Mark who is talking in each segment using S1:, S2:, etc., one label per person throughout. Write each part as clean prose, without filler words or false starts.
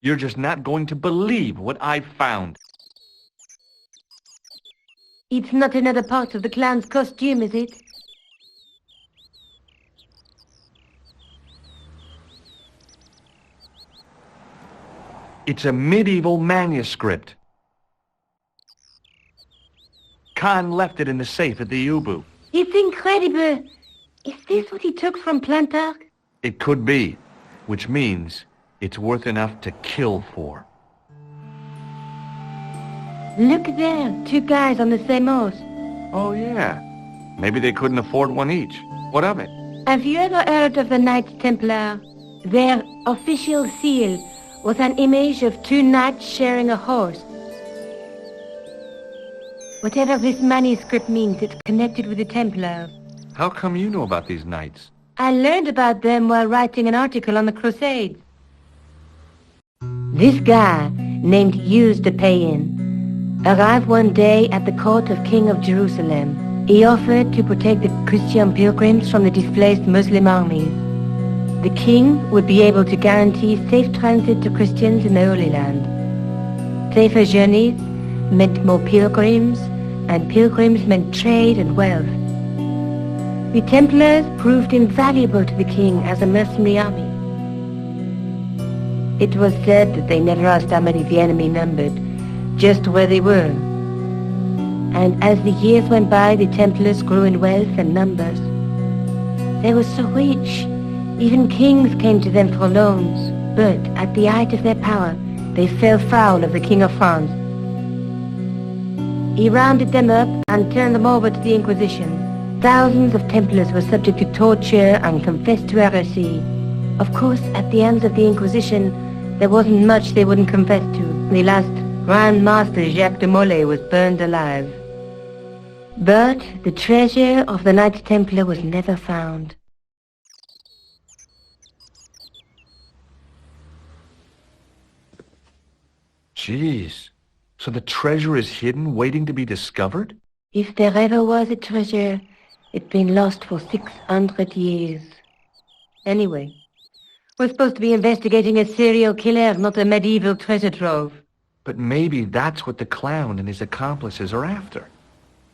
S1: You're just not going to believe what I've found.
S2: It's not another part of the clown's costume, is it?
S1: It's a medieval manuscript. Khan left it in the safe at the U-boot.
S2: It's incredible. Is this what he took from Plantark?
S1: It could be, which means it's worth enough to kill for.
S2: Look there, two guys on the same horse.
S1: Oh, yeah. Maybe they couldn't afford one each. What of it?
S2: Have you ever heard of the Knights Templar? Their official seal was an image of two knights sharing a horse. Whatever this manuscript means, it's connected with the Templars.
S1: How come you know about these knights?
S2: I learned about them while writing an article on the Crusades. This guy, named Hughes de Payen, arrived one day at the court of King of Jerusalem. He offered to protect the Christian pilgrims from the displaced Muslim armies. The king would be able to guarantee safe transit to Christians in the Holy Land. Safer journeys meant more pilgrims, and pilgrims meant trade and wealth. The Templars proved invaluable to the king as a mercenary army. It was said that they never asked how many the enemy numbered, just where they were. And as the years went by, the Templars grew in wealth and numbers. They were so rich, even kings came to them for loans. But at the height of their power, they fell foul of the King of France. He rounded them up and turned them over to the Inquisition. Thousands of Templars were subject to torture and confessed to heresy. Of course, at the hands of the Inquisition, there wasn't much they wouldn't confess to. The last Grand Master Jacques de Molay was burned alive. But the treasure of the Knights Templar was never found.
S1: Jeez. So the treasure is hidden, waiting to be discovered?
S2: If there ever was a treasure, it's been lost for 600 years. Anyway, we're supposed to be investigating a serial killer, not a medieval treasure trove.
S1: But maybe that's what the clown and his accomplices are after.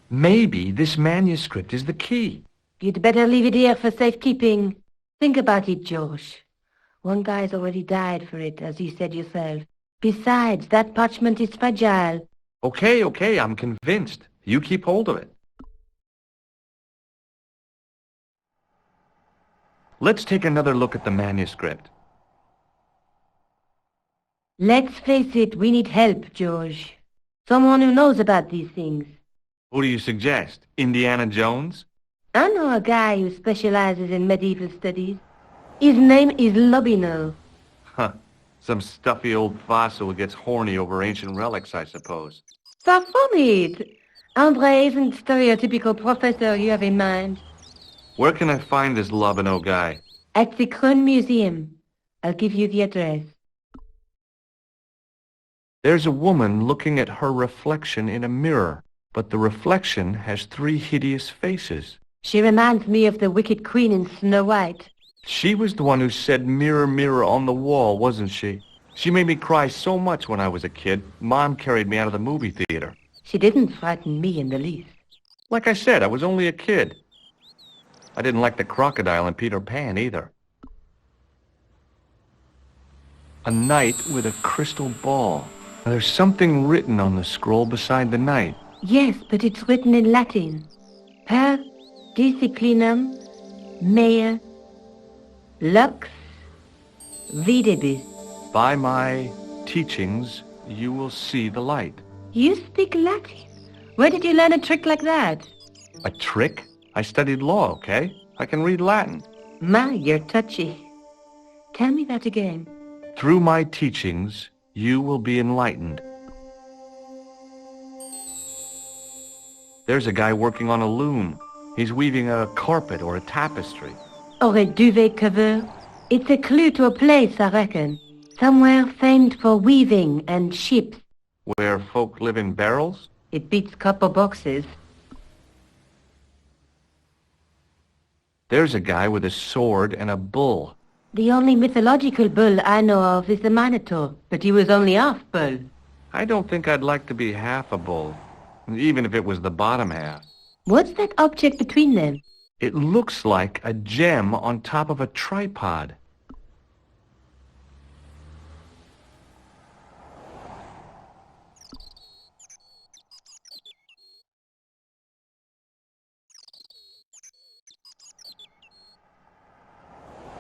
S1: Maybe this manuscript is the key.
S2: You'd better leave it here for safekeeping. Think about it, George. One guy's already died for it, as you said yourself. Besides, that parchment is fragile.
S1: Okay, I'm convinced. You keep hold of it. Let's take another look at the manuscript.
S2: Let's face it, we need help, George. Someone who knows about these things.
S1: Who do you suggest? Indiana Jones?
S2: I know a guy who specializes in medieval studies. His name is Lobino.
S1: Huh. Some stuffy old fossil who gets horny over ancient relics, I suppose.
S2: Far from it. André isn't the stereotypical professor you have in mind.
S1: Where can I find this Lobino guy?
S2: At the Crune Museum. I'll give you the address.
S1: There's a woman looking at her reflection in a mirror, but the reflection has 3 hideous faces.
S2: She reminds me of the wicked queen in Snow White.
S1: She was the one who said, "Mirror, mirror on the wall," wasn't she? She made me cry so much when I was a kid. Mom carried me out of the movie theater.
S2: She didn't frighten me in the least.
S1: Like I said, I was only a kid. I didn't like the crocodile in Peter Pan either. A knight with a crystal ball. Now, there's something written on the scroll beside the knight.
S2: Yes, but it's written in Latin. Per disciplinam mea lux videbis.
S1: By my teachings, you will see the light.
S2: You speak Latin? Where did you learn a trick like that?
S1: A trick? I studied law, okay? I can read Latin.
S2: My, you're touchy. Tell me that again.
S1: Through my teachings, you will be enlightened. There's a guy working on a loom. He's weaving a carpet or a tapestry.
S2: Or a duvet cover. It's a clue to a place, I reckon. Somewhere famed for weaving and ships.
S1: Where folk live in barrels?
S2: It beats copper boxes.
S1: There's a guy with a sword and a bull.
S2: The only mythological bull I know of is the Minotaur, but he was only half bull.
S1: I don't think I'd like to be half a bull, even if it was the bottom half.
S2: What's that object between them?
S1: It looks like a gem on top of a tripod.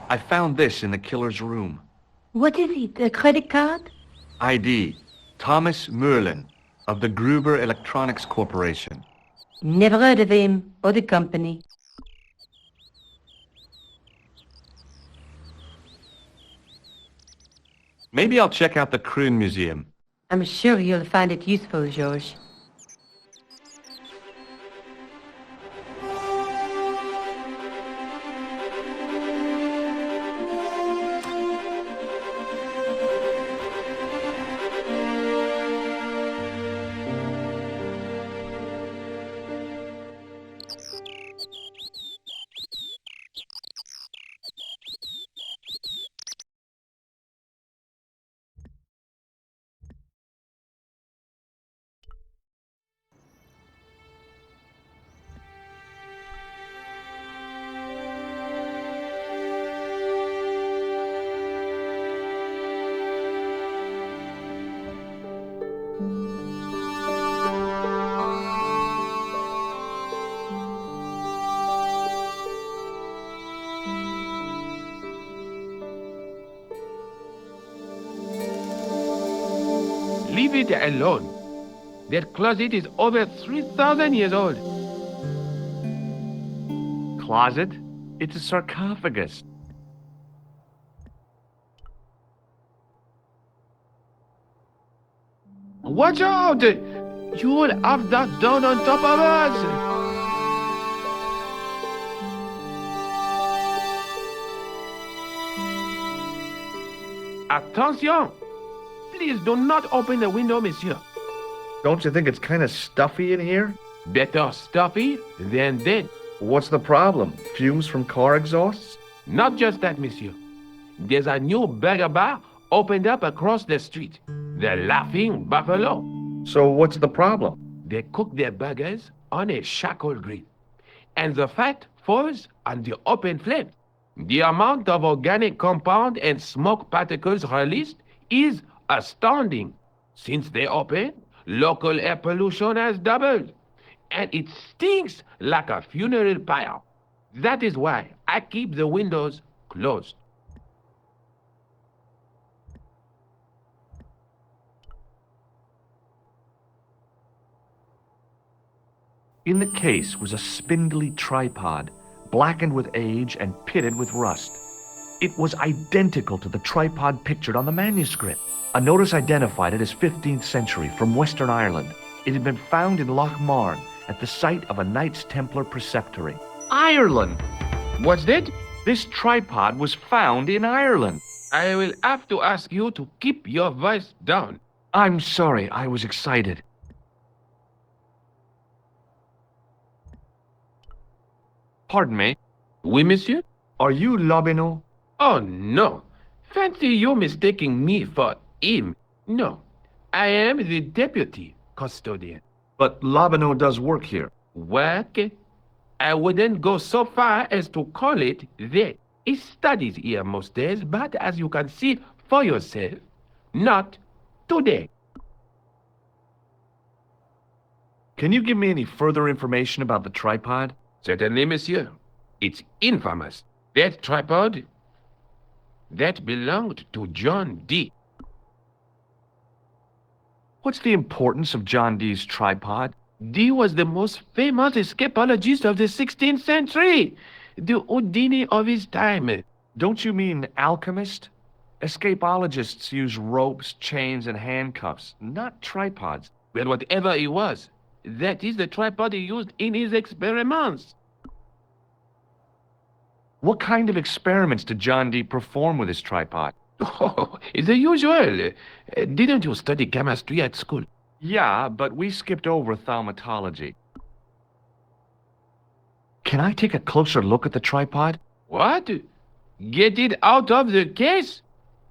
S1: I found this in the killer's room.
S2: What is it, a credit card?
S1: ID, Thomas Merlin, of the Gruber Electronics Corporation.
S2: Never heard of him or the company.
S1: Maybe I'll check out the Crune Museum.
S2: I'm sure you'll find it useful, George.
S3: Leave it alone. That closet is over 3,000 years old.
S1: Closet? It's a sarcophagus.
S3: Watch out! You'll have that down on top of us! Attention! Please do not open the window, monsieur.
S1: Don't you think it's kind of stuffy in here?
S3: Better stuffy than dead.
S1: What's the problem? Fumes from car exhausts?
S3: Not just that, monsieur. There's a new burger bar opened up across the street. The Laughing Buffalo.
S1: So what's the problem?
S3: They cook their burgers on a charcoal grill, and the fat falls on the open flame. The amount of organic compound and smoke particles released is astounding. Since they opened, local air pollution has doubled, and it stinks like a funeral pyre. That is why I keep the windows closed.
S1: In the case was a spindly tripod, blackened with age and pitted with rust. It was identical to the tripod pictured on the manuscript. A notice identified it as 15th century from Western Ireland. It had been found in Loch Marne at the site of a Knights Templar preceptory. Ireland!
S3: What's that?
S1: This tripod was found in Ireland.
S3: I will have to ask you to keep your voice down.
S1: I'm sorry, I was excited. Pardon me,
S3: Oui, monsieur?
S1: are you Lobineau?
S3: Oh, no. Fancy you mistaking me for him. No, I am the deputy custodian.
S1: But Lobineau does work here.
S3: Work? I wouldn't go so far as to call it that. He studies here most days, but as you can see for yourself, not today.
S1: Can you give me any further information about the tripod?
S3: Certainly, monsieur. It's infamous. That tripod, that belonged to John Dee.
S1: What's the importance of John Dee's tripod?
S3: Dee was the most famous escapologist of the 16th century, the Houdini of his time.
S1: Don't you mean alchemist? Escapologists use ropes, chains, and handcuffs, not tripods.
S3: Well, whatever he was, that is the tripod he used in his experiments.
S1: What kind of experiments did John Dee perform with his tripod?
S3: Oh, the usual. Didn't you study chemistry at school?
S1: Yeah, but we skipped over thaumatology. Can I take a closer look at the tripod?
S3: What? Get it out of the case?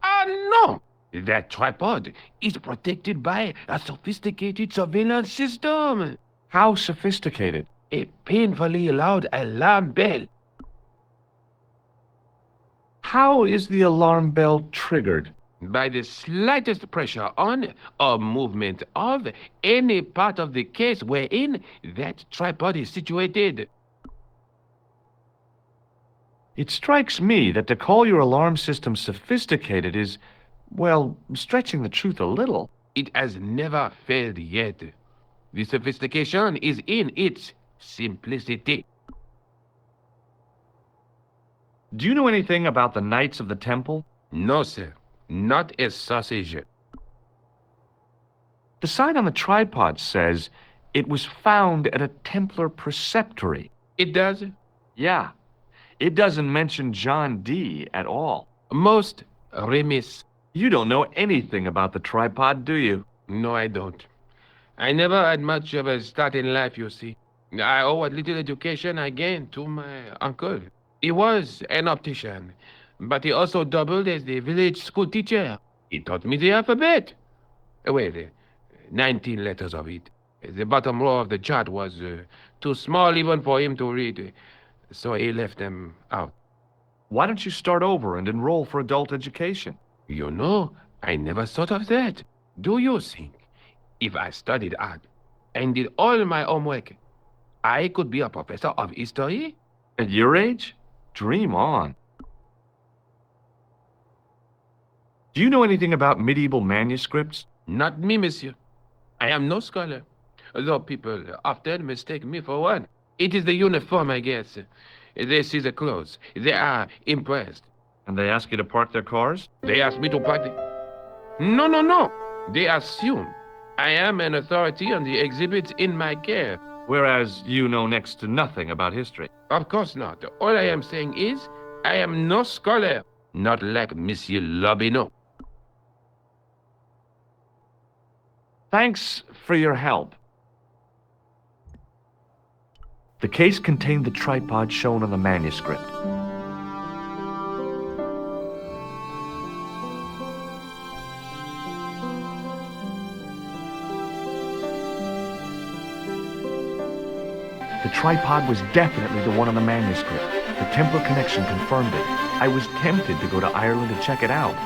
S3: Ah, no! That tripod is protected by a sophisticated surveillance system.
S1: How sophisticated?
S3: A painfully loud alarm bell.
S1: How is the alarm bell triggered?
S3: By the slightest pressure on or movement of any part of the case wherein that tripod is situated.
S1: It strikes me that to call your alarm system sophisticated is, well, stretching the truth a little.
S3: It has never failed yet. The sophistication is in its simplicity.
S1: Do you know anything about the Knights of the Temple?
S3: No, sir. Not a sausage.
S1: The sign on the tripod says it was found at a Templar preceptory.
S3: It does?
S1: Yeah, it doesn't mention John Dee at all.
S3: Most remiss.
S1: You don't know anything about the tripod, do you?
S3: No, I don't. I never had much of a start in life, you see. I owe what little education I gained to my uncle. He was an optician, but he also doubled as the village school teacher. He taught me the alphabet. Well, 19 letters of it. The bottom row of the chart was too small even for him to read, so he left them out.
S1: Why don't you start over and enroll for adult education?
S3: You know, I never thought of that. Do you think if I studied art and did all my homework, I could be a professor of history?
S1: At your age? Dream on. Do you know anything about medieval manuscripts?
S3: Not me, monsieur. I am no scholar, though people often mistake me for one. It is the uniform, I guess. They see the clothes. They are impressed.
S1: And they ask you to park their cars?
S3: They ask me to park the... No. They assume I am an authority on the exhibits in my care.
S1: Whereas you know next to nothing about history.
S3: Of course not. All I am saying is, I am no scholar. Not like Monsieur Lobineau.
S1: Thanks for your help. The case contained the tripod shown on the manuscript. The tripod was definitely the one on the manuscript. The Templar connection confirmed it. I was tempted to go to Ireland to check it out.